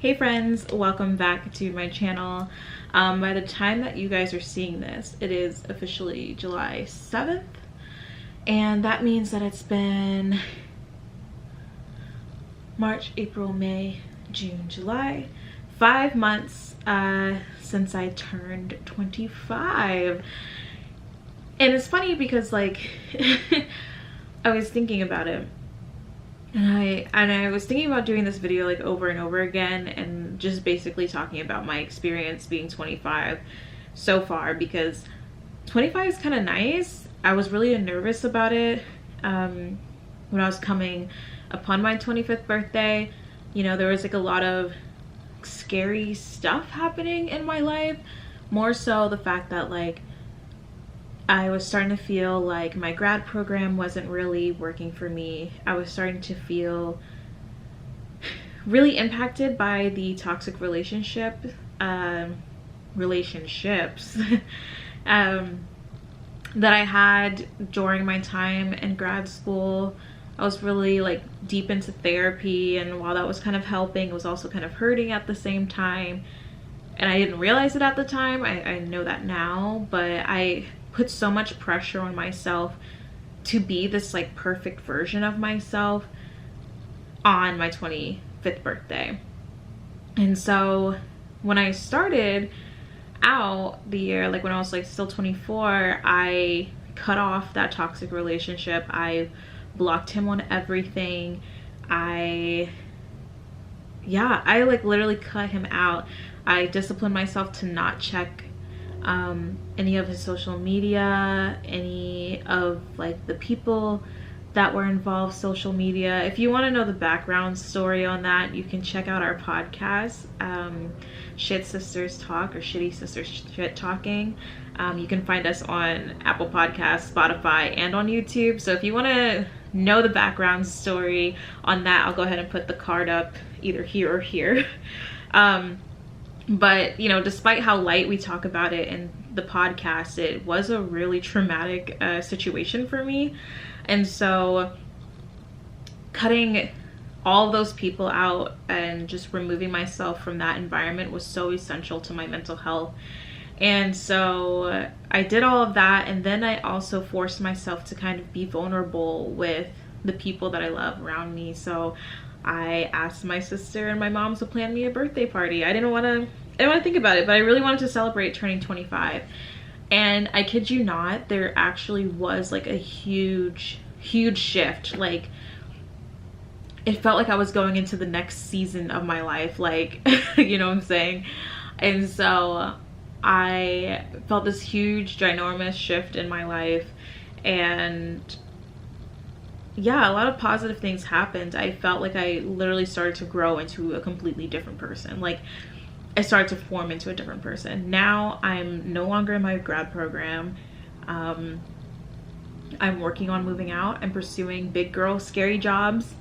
Hey friends, welcome back to my channel. By the time that you guys are seeing this, it is officially July 7th, and that means that it's been March, April, May, June, July, 5 months since I turned 25. And it's funny because like I was thinking about it, and I was thinking about doing this video like over and over again and just basically talking about my experience being 25 so far, because 25 is kind of nice. I was really nervous about it when I was coming upon my 25th birthday. You know, there was like a lot of scary stuff happening in my life, more so the fact that like I was starting to feel like my grad program wasn't really working for me. I was starting to feel really impacted by the toxic relationships that I had during my time in grad school. I was really like deep into therapy, and while that was kind of helping, it was also kind of hurting at the same time. And I didn't realize it at the time. I know that now, but I put so much pressure on myself to be this like perfect version of myself on my 25th birthday. And so when I started out the year, like when I was like still 24, I cut off that toxic relationship. I blocked him on everything. I like literally cut him out. I disciplined myself to not check any of his social media, any of like the people that were involved social media. If you want to know the background story on that, you can check out our podcast, Shit Sisters Talk, or Shitty Sisters Shit Talking. You can find us on Apple Podcasts, Spotify, and on YouTube. So if you want to know the background story on that, I'll go ahead and put the card up either here or here. But you know, despite how light we talk about it in the podcast, it was a really traumatic situation for me. And so cutting all those people out and just removing myself from that environment was so essential to my mental health. And so I did all of that, and then I also forced myself to kind of be vulnerable with the people that I love around me. So I asked my sister and my mom to plan me a birthday party. I didn't want to think about it, but I really wanted to celebrate turning 25. And I kid you not, there actually was like a huge shift. Like, it felt like I was going into the next season of my life, like, you know what I'm saying? And so I felt this huge, ginormous shift in my life, and yeah, a lot of positive things happened. I felt like I literally started to grow into a completely different person. Like, I started to form into a different person. Now I'm no longer in my grad program. I'm working on moving out and pursuing big girl scary jobs,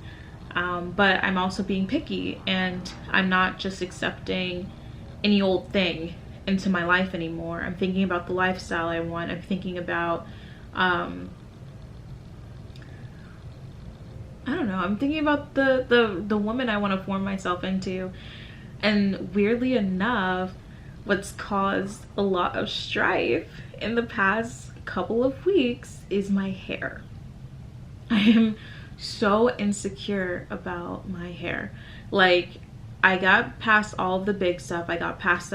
but I'm also being picky, and I'm not just accepting any old thing into my life anymore. I'm thinking about the lifestyle I want. I'm thinking about I don't know, I'm thinking about the woman I want to form myself into. And weirdly enough, what's caused a lot of strife in the past couple of weeks is my hair. I am so insecure about my hair. Like, I got past all of the big stuff. I got past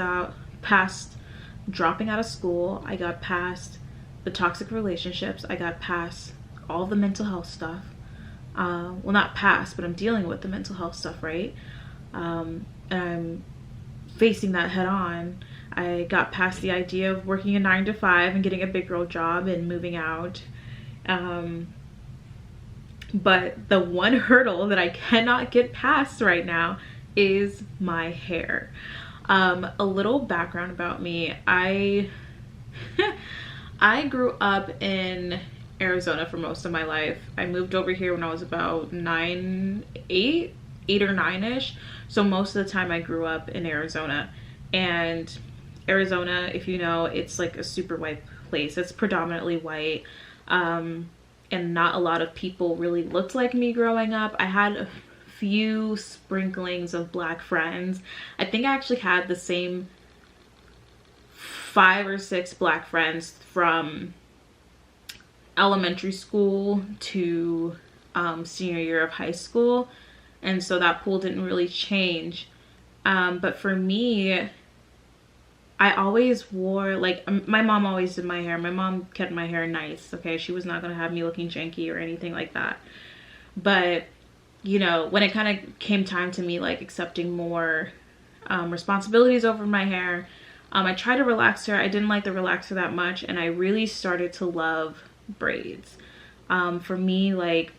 dropping out of school. I got past the toxic relationships. I got past all the mental health stuff. Well, not past, but I'm dealing with the mental health stuff, right? And I'm facing that head on. I got past the idea of working a 9-to-5 and getting a big girl job and moving out. But the one hurdle that I cannot get past right now is my hair. A little background about me. I grew up in Arizona for most of my life. I moved over here when I was about 8 or 9-ish. So most of the time I grew up in Arizona. And Arizona, if you know, it's like a super white place. It's predominantly white. And not a lot of people really looked like me growing up. I had few sprinklings of black friends. I think I actually had the same 5 or 6 black friends from elementary school to senior year of high school, and so that pool didn't really change. But for me, I always wore, like, my mom always did my hair. My mom kept my hair nice, okay? She was not gonna have me looking janky or anything like that. But, you know, when it kind of came time to me, like, accepting more responsibilities over my hair, I tried a relaxer. I didn't like the relaxer that much, and I really started to love braids. For me, like,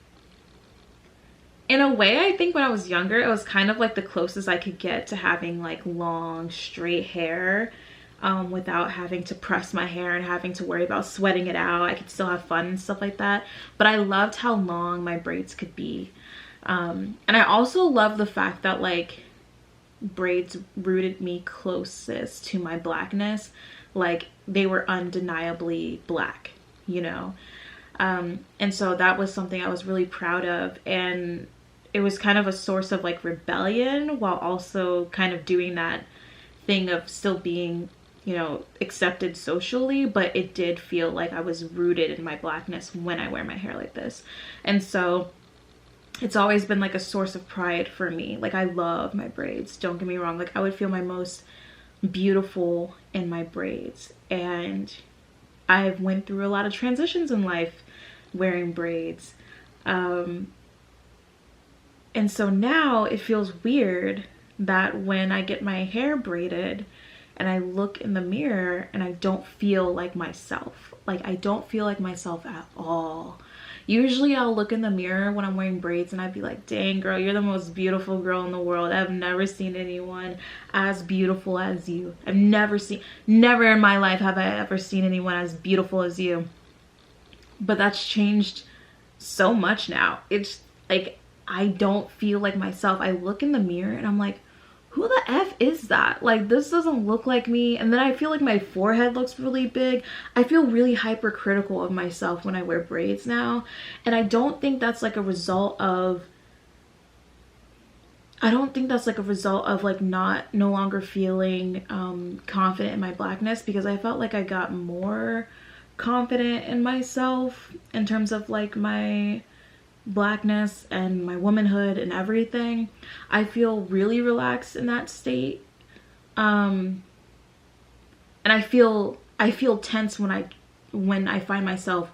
in a way, I think when I was younger, it was kind of like the closest I could get to having like long, straight hair without having to press my hair and having to worry about sweating it out. I could still have fun and stuff like that. But I loved how long my braids could be. And I also love the fact that like braids rooted me closest to my blackness. Like they were undeniably black, you know? And so that was something I was really proud of. And it was kind of a source of like rebellion while also kind of doing that thing of still being, you know, accepted socially, but it did feel like I was rooted in my blackness when I wear my hair like this. And so it's always been like a source of pride for me. Like I love my braids, don't get me wrong. Like I would feel my most beautiful in my braids. And I've went through a lot of transitions in life wearing braids. And so now it feels weird that when I get my hair braided and I look in the mirror and I don't feel like myself. Like I don't feel like myself at all. Usually I'll look in the mirror when I'm wearing braids and I'd be like, dang girl, you're the most beautiful girl in the world. I've never seen anyone as beautiful as you. Never in my life have I ever seen anyone as beautiful as you. But that's changed so much now. It's like, I don't feel like myself. I look in the mirror and I'm like, who the F is that? Like, this doesn't look like me. And then I feel like my forehead looks really big. I feel really hypercritical of myself when I wear braids now. And I don't think that's like a result of, like no longer feeling confident in my blackness, because I felt like I got more confident in myself in terms of like my blackness and my womanhood and everything. I feel really relaxed in that state. And I feel tense when I find myself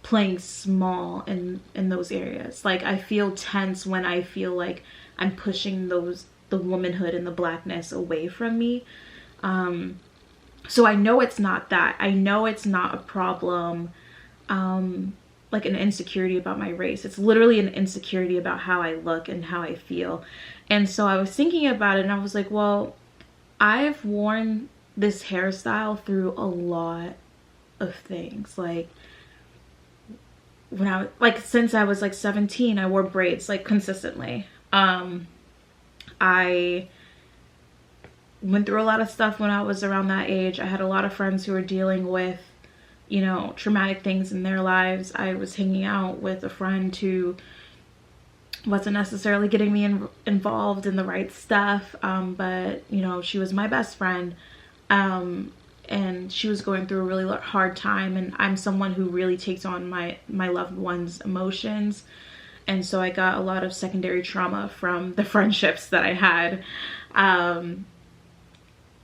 playing small in those areas. Like I feel tense when I feel like I'm pushing the womanhood and the blackness away from me. So I know it's not that. I know it's not a problem, like an insecurity about my race. It's literally an insecurity about how I look and how I feel. And so I was thinking about it and I was like, well, I've worn this hairstyle through a lot of things. Like since I was like 17, I wore braids like consistently. I went through a lot of stuff when I was around that age. I had a lot of friends who were dealing with, you know, traumatic things in their lives. I was hanging out with a friend who wasn't necessarily getting me involved in the right stuff, but you know, she was my best friend, and she was going through a really hard time, and I'm someone who really takes on my loved ones' emotions, and so I got a lot of secondary trauma from the friendships that I had.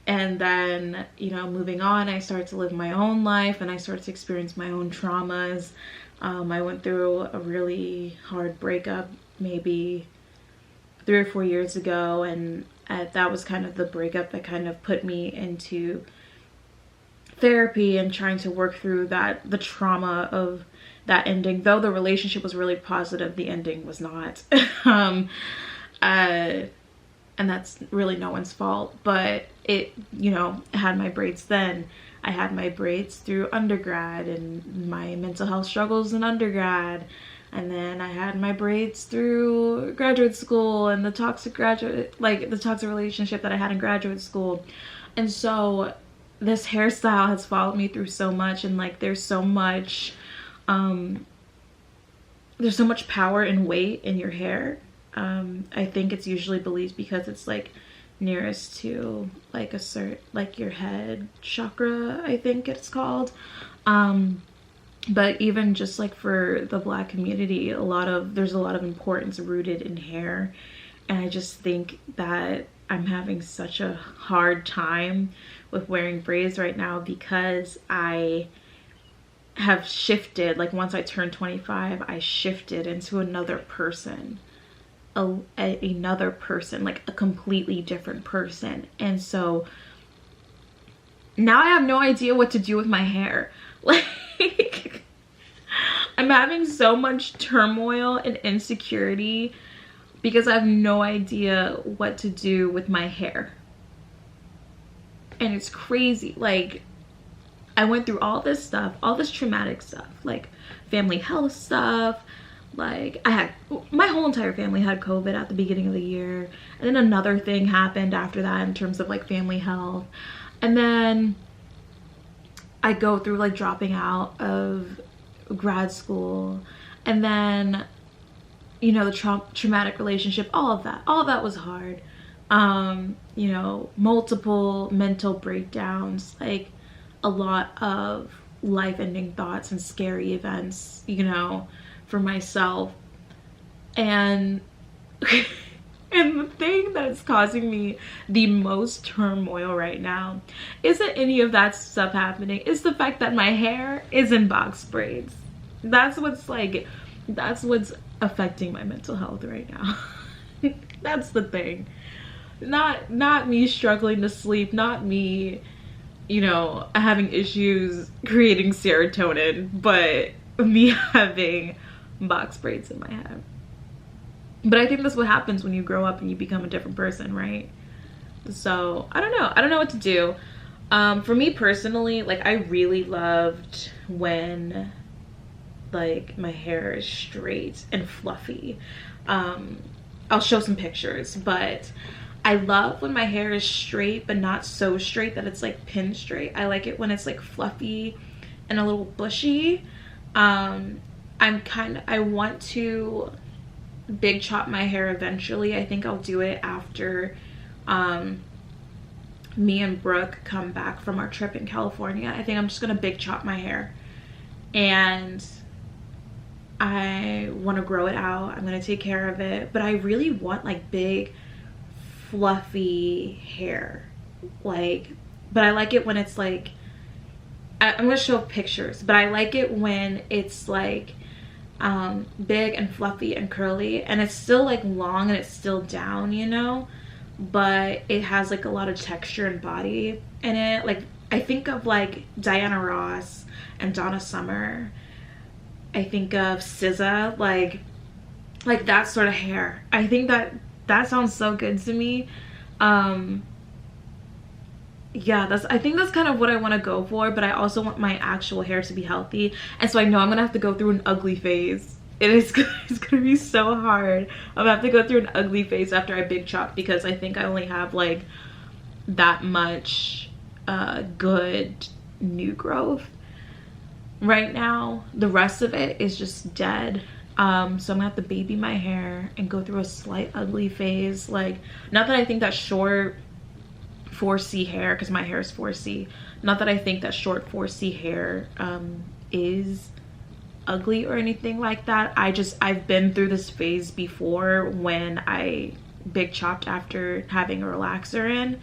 And then, you know, moving on, I started to live my own life and I started to experience my own traumas. I went through a really hard breakup maybe 3 or 4 years ago, and that was kind of the breakup that kind of put me into therapy and trying to work through the trauma of that ending. Though the relationship was really positive, the ending was not. And that's really no one's fault, but it, you know, had my braids then. I had my braids through undergrad and my mental health struggles in undergrad. And then I had my braids through graduate school and the toxic relationship that I had in graduate school. And so this hairstyle has followed me through so much, and like there's so much power and weight in your hair. I think it's usually believed because it's like nearest to like like your head chakra, I think it's called. But even just like for the Black community, there's a lot of importance rooted in hair. And I just think that I'm having such a hard time with wearing braids right now because I have shifted. Like once I turned 25, I shifted into another person. Another person, like a completely different person. And so now I have no idea what to do with my hair. Like I'm having so much turmoil and insecurity because I have no idea what to do with my hair. And it's crazy. Like I went through all this stuff, all this traumatic stuff, like family health stuff. Like my whole entire family had COVID at the beginning of the year, and then another thing happened after that in terms of like family health. And then I go through like dropping out of grad school, and then, you know, the traumatic relationship, all of that was hard. You know, multiple mental breakdowns, like a lot of life-ending thoughts and scary events, you know, for myself. And and the thing that's causing me the most turmoil right now isn't any of that stuff happening. It's the fact that my hair is in box braids. That's what's affecting my mental health right now. That's the thing. Not me struggling to sleep, not me, you know, having issues creating serotonin, but me having box braids in my head. But I think that's what happens when you grow up and you become a different person, right? So I don't know what to do. For me personally, like I really loved when like my hair is straight and fluffy. I'll show some pictures, but I love when my hair is straight but not so straight that it's like pin straight. I like it when it's like fluffy and a little bushy. I want to big chop my hair eventually. I think I'll do it after me and Brooke come back from our trip in California. I think I'm just gonna big chop my hair, and I want to grow it out. I'm gonna take care of it, but I really want like big fluffy hair, like, but I like it when it's like, I'm gonna show pictures, but I like it when it's like big and fluffy and curly, and it's still like long and it's still down, you know, but it has like a lot of texture and body in it. Like I think of like Diana Ross and Donna Summer. I think of SZA, like that sort of hair. I think that sounds so good to me. Yeah, I think that's kind of what I want to go for, but I also want my actual hair to be healthy. And so I know I'm gonna have to go through an ugly phase. It's gonna be so hard. I'm gonna have to go through an ugly phase after I big chop, because I think I only have like that much good new growth right now. The rest of it is just dead. So I'm gonna have to baby my hair and go through a slight ugly phase. Like, not that I think that short 4C hair, because my hair is 4C, not that I think that short 4C hair is ugly or anything like that. I've been through this phase before when I big chopped after having a relaxer in,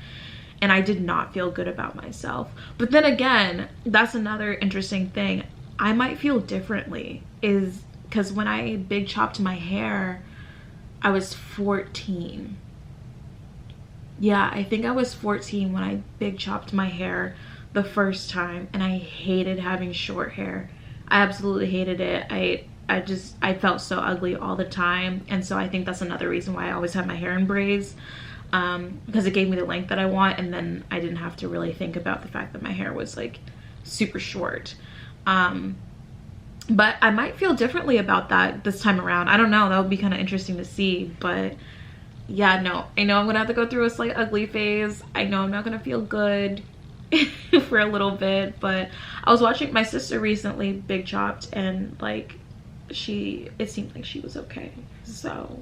and I did not feel good about myself. But then again, that's another interesting thing. I might feel differently, is because when I big chopped my hair, I was 14. Yeah, I think I was 14 when I big chopped my hair the first time, and I hated having short hair. I absolutely hated it. I felt so ugly all the time, and so I think that's another reason why I always have my hair in braids, because it gave me the length that I want, and then I didn't have to really think about the fact that my hair was like super short. But I might feel differently about that this time around. I don't know, that would be kind of interesting to see. But yeah, no, I know I'm gonna have to go through a slight ugly phase. I know I'm not gonna feel good for a little bit, but I was watching my sister recently big chopped, and like it seemed like she was okay. So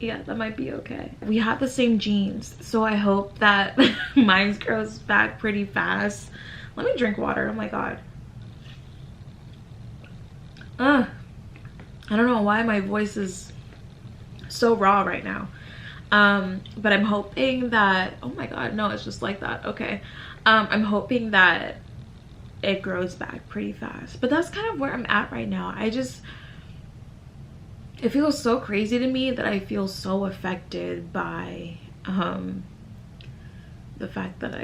Yeah, that might be okay. We have the same genes, so I hope that mine grows back pretty fast. Let me drink water. Oh my god. I don't know why my voice is so raw right now. But I'm hoping that, oh my god, no, it's just like that. Okay. I'm hoping that it grows back pretty fast. But that's kind of where I'm at right now. It feels so crazy to me that I feel so affected by the fact that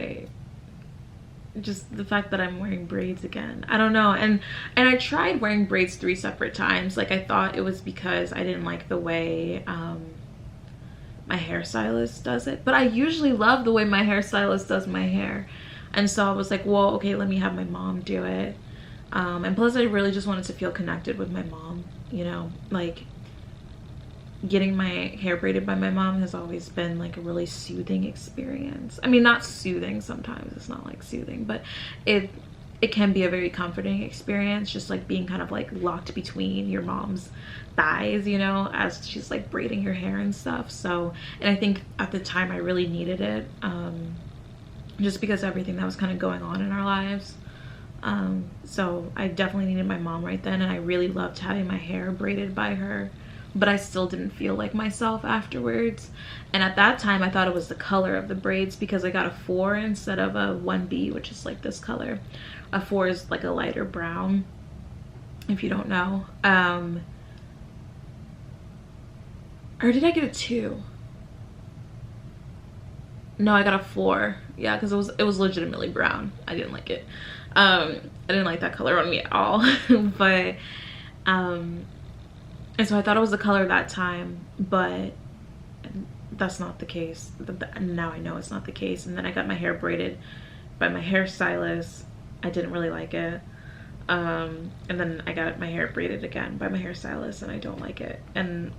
I'm wearing braids again. I don't know. And I tried wearing braids 3 separate times. Like, I thought it was because I didn't like the way my hairstylist does it. But I usually love the way my hairstylist does my hair. And so I was like, well, okay, let me have my mom do it. And plus I really just wanted to feel connected with my mom, you know, like getting my hair braided by my mom has always been like a really soothing experience. I mean, not soothing, sometimes it's not like soothing, but it can be a very comforting experience, just like being kind of like locked between your mom's thighs, you know, as she's like braiding your hair and stuff. So, and I think at the time I really needed it, just because of everything that was kind of going on in our lives. So I definitely needed my mom right then, and I really loved having my hair braided by her, but I still didn't feel like myself afterwards. And at that time I thought it was the color of the braids, because I got a 4 instead of a 1B, which is like this color. A 4 is like a lighter brown, if you don't know. Or did I get a 2? No, I got a 4. Yeah, because it was legitimately brown. I didn't like it. I didn't like that color on me at all. But and so I thought it was the color that time, but that's not the case. Now I know it's not the case. And then I got my hair braided by my hairstylist. I didn't really like it. And then I got my hair braided again by my hairstylist, and I don't like it. And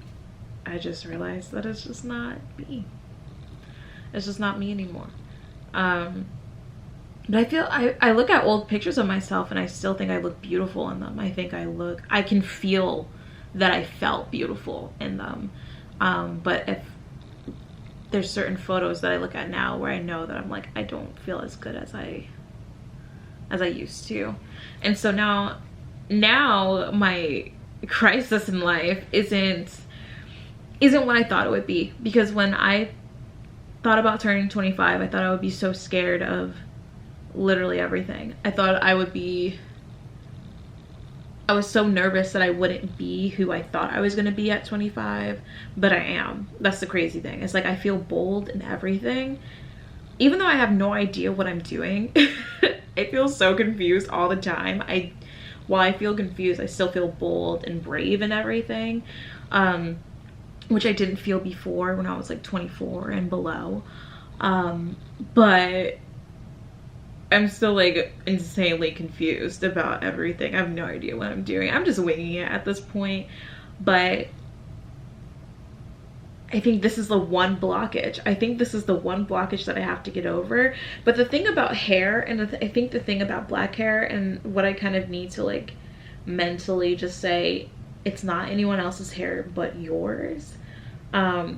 I just realized that it's just not me. It's just not me anymore. But I feel, I look at old pictures of myself and I still think I look beautiful in them. I can feel that I felt beautiful in them. But if there's certain photos that I look at now where I know that I'm like, I don't feel as good as I used to. And so now my crisis in life isn't what I thought it would be. Because when I thought about turning 25, I thought I would be so scared of literally everything. I was so nervous that I wouldn't be who I thought I was going to be at 25, but I am. That's the crazy thing. It's like I feel bold in everything, even though I have no idea what I'm doing. I feel so confused all the time. While I feel confused, I still feel bold and brave in everything, which I didn't feel before when I was like 24 and below. But I'm still like insanely confused about everything. I have no idea what I'm doing. I'm just winging it at this point. But I think this is the one blockage. I think this is the one blockage that I have to get over. But the thing about hair, and I think the thing about black hair, and what I kind of need to like mentally just say, it's not anyone else's hair but yours. I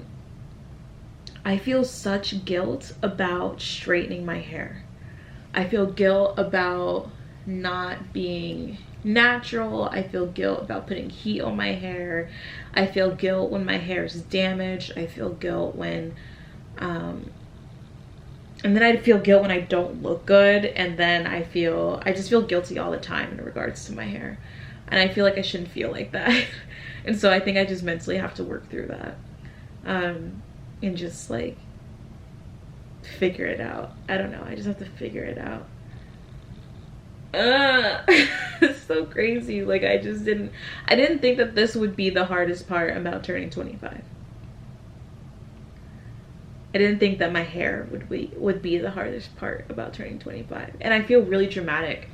feel such guilt about straightening my hair. I feel guilt about not being natural. I feel guilt about putting heat on my hair. I feel guilt when my hair is damaged. I feel guilt when and then I feel guilt when I don't look good, and then I just feel guilty all the time in regards to my hair, and I feel like I shouldn't feel like that. And so I think I just mentally have to work through that, and just like figure it out. I don't know, I just have to figure it out. It's so crazy. Like I didn't think that this would be the hardest part about turning 25. I didn't think that my hair would be the hardest part about turning 25. And I feel really dramatic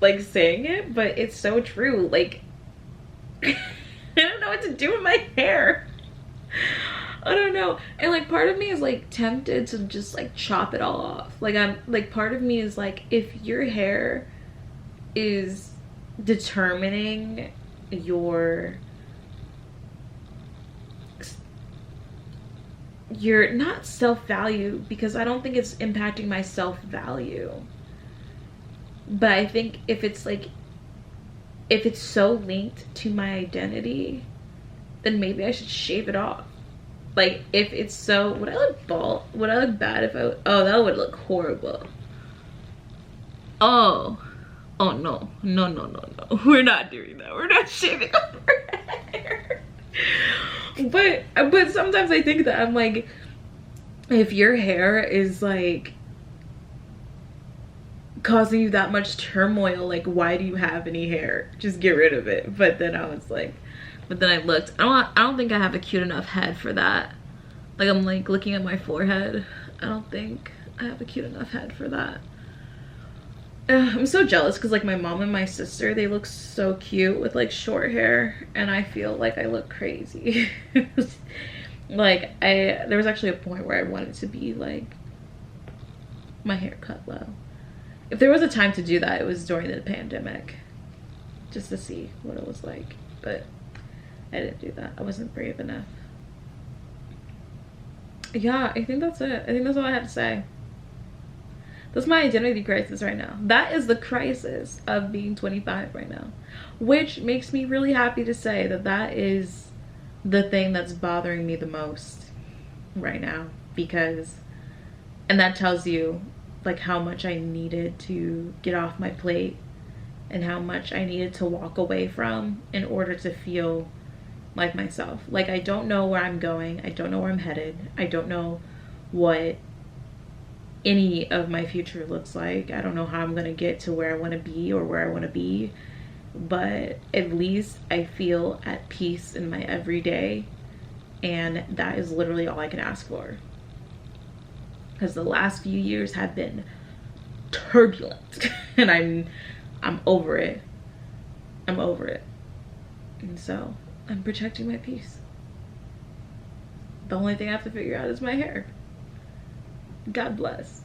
like saying it, but it's so true. Like I don't know what to do with my hair. I don't know. And like part of me is like tempted to just like chop it all off. Like I'm like, part of me is like, if your hair is determining your your not self-value, because I don't think it's impacting my self-value, but I think if it's like, if it's so linked to my identity, then maybe I should shave it off. Like, if it's so, would I look bald? Would I look bad if I, oh, that would look horrible. Oh no, we're not doing that. We're not shaving off our hair. But sometimes I think that I'm like, if your hair is like causing you that much turmoil, like, why do you have any hair? Just get rid of it. But then I was like, but then I looked, I don't think I have a cute enough head for that. Like, I'm like looking at my forehead, I don't think I have a cute enough head for that. I'm so jealous because like my mom and my sister, they look so cute with like short hair, and I feel like I look crazy. Like, there was actually a point where I wanted to be like, my hair cut low. If there was a time to do that, it was during the pandemic, just to see what it was like. But I didn't do that. I wasn't brave enough. Yeah, I think that's it. I think that's all I have to say. That's my identity crisis right now. That is the crisis of being 25 right now, which makes me really happy to say that that is the thing that's bothering me the most right now, because, and that tells you like how much I needed to get off my plate and how much I needed to walk away from in order to feel like myself. Like, I don't know where I'm going. I don't know where I'm headed. I don't know what any of my future looks like. I don't know how I'm gonna get to where I want to be or where I want to be, but at least I feel at peace in my everyday, and that is literally all I can ask for, because the last few years have been turbulent and I'm over it. I'm over it, and so I'm protecting my peace. The only thing I have to figure out is my hair. God bless.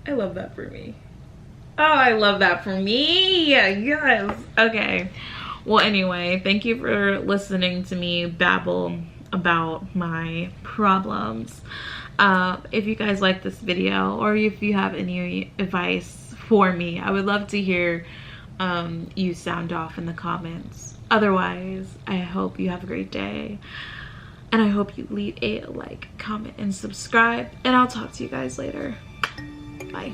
I love that for me. Oh, I love that for me. Yes. Okay. Well, anyway, thank you for listening to me babble about my problems. If you guys like this video, or if you have any advice for me, I would love to hear you sound off in the comments. Otherwise, I hope you have a great day. And I hope you leave a like, comment, and subscribe. And I'll talk to you guys later. Bye.